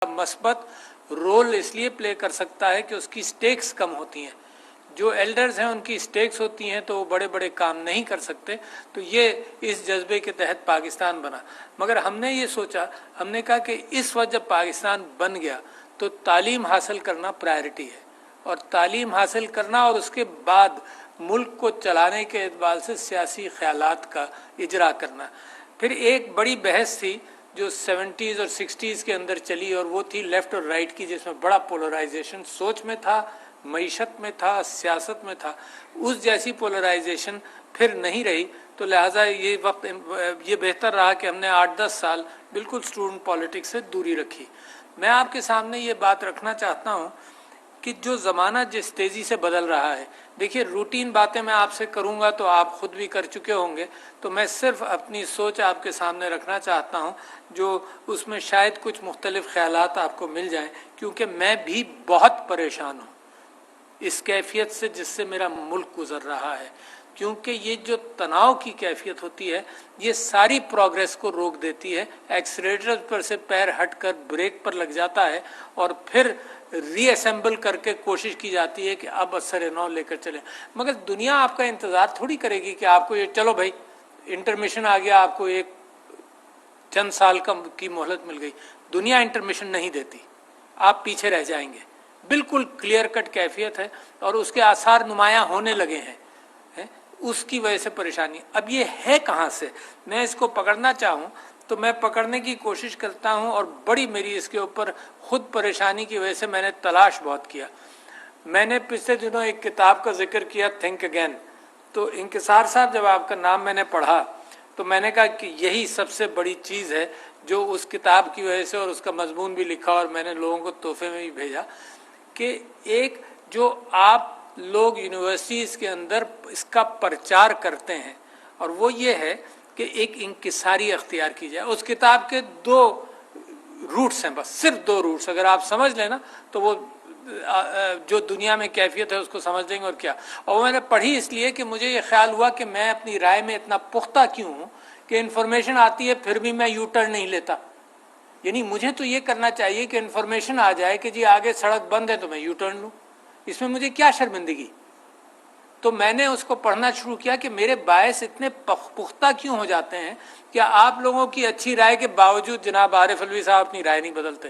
مثبت رول اس لیے پلے کر سکتا ہے کہ اس کی سٹیکس کم ہوتی ہیں. جو ایلڈرز ہیں ان کی سٹیکس ہوتی ہیں تو وہ بڑے بڑے کام نہیں کر سکتے. تو یہ اس جذبے کے تحت پاکستان بنا. مگر ہم نے یہ سوچا, ہم نے کہا کہ اس وقت جب پاکستان بن گیا تو تعلیم حاصل کرنا پرائرٹی ہے, اور تعلیم حاصل کرنا اور اس کے بعد ملک کو چلانے کے اعتبار سے سیاسی خیالات کا اجرا کرنا. پھر ایک بڑی بحث تھی جو 70s اور 60s کے اندر چلی, اور وہ تھی لیفٹ اور رائٹ کی, جس میں بڑا پولرائزیشن سوچ میں تھا, معیشت میں تھا, سیاست میں تھا. اس جیسی پولرائزیشن پھر نہیں رہی, تو لہٰذا یہ بہتر رہا کہ ہم نے 8-10 سال بالکل اسٹوڈنٹ پالیٹکس سے دوری رکھی. میں آپ کے سامنے یہ بات رکھنا چاہتا ہوں کہ جو زمانہ جس تیزی سے بدل رہا ہے, دیکھیے روٹین باتیں میں آپ سے کروں گا تو آپ خود بھی کر چکے ہوں گے, تو میں صرف اپنی سوچ آپ کے سامنے رکھنا چاہتا ہوں جو اس میں شاید کچھ مختلف خیالات آپ کو مل جائیں, کیونکہ میں بھی بہت پریشان ہوں اس کیفیت سے جس سے میرا ملک گزر رہا ہے. کیونکہ یہ جو تناؤ کی کیفیت ہوتی ہے یہ ساری پروگریس کو روک دیتی ہے. ایکسیلیٹر پر سے پیر ہٹ کر بریک پر لگ جاتا ہے, اور پھر ری اسمبل کر کے کوشش کی جاتی ہے کہ اب اثر نو لے کر چلیں. مگر دنیا آپ کا انتظار تھوڑی کرے گی کہ آپ کو یہ چلو بھائی انٹرمیشن آ گیا, آپ کو ایک چند سال کی مہلت مل گئی. دنیا انٹرمیشن نہیں دیتی, آپ پیچھے رہ جائیں گے. بالکل کلیئر کٹ کیفیت ہے, اور اس کے آثار نمایاں ہونے لگے ہیں. اس کی وجہ سے پریشانی. اب یہ ہے کہاں سے؟ میں اس کو پکڑنا چاہوں تو میں پکڑنے کی کوشش کرتا ہوں, اور بڑی میری اس کے اوپر خود پریشانی کی وجہ سے میں نے تلاش بہت کیا. میں نے پچھلے دنوں ایک کتاب کا ذکر کیا, تھنک اگین. تو انکسار صاحب جب آپ کا نام میں نے پڑھا تو میں نے کہا کہ یہی سب سے بڑی چیز ہے جو اس کتاب کی وجہ سے, اور اس کا مضمون بھی لکھا اور میں نے لوگوں کو تحفے میں بھی بھیجا, کہ ایک جو آپ لوگ یونیورسٹیز کے اندر اس کا پرچار کرتے ہیں, اور وہ یہ ہے کہ ایک انکساری اختیار کی جائے. اس کتاب کے 2 روٹس ہیں, بس صرف 2 روٹس. اگر آپ سمجھ لیں نا تو وہ جو دنیا میں کیفیت ہے اس کو سمجھ لیں گے. اور کیا, اور وہ میں نے پڑھی اس لیے کہ مجھے یہ خیال ہوا کہ میں اپنی رائے میں اتنا پختہ کیوں ہوں کہ انفارمیشن آتی ہے پھر بھی میں یو ٹرن نہیں لیتا. یعنی مجھے تو یہ کرنا چاہیے کہ انفارمیشن آ جائے کہ جی آگے سڑک بند ہے تو میں یو ٹرن لوں, اس میں مجھے کیا شرمندگی. تو میں نے اس کو پڑھنا شروع کیا کہ میرے باعث اتنے پختہ کیوں ہو جاتے ہیں کہ آپ لوگوں کی اچھی رائے کے باوجود جناب عارف الوی صاحب اپنی رائے نہیں بدلتے.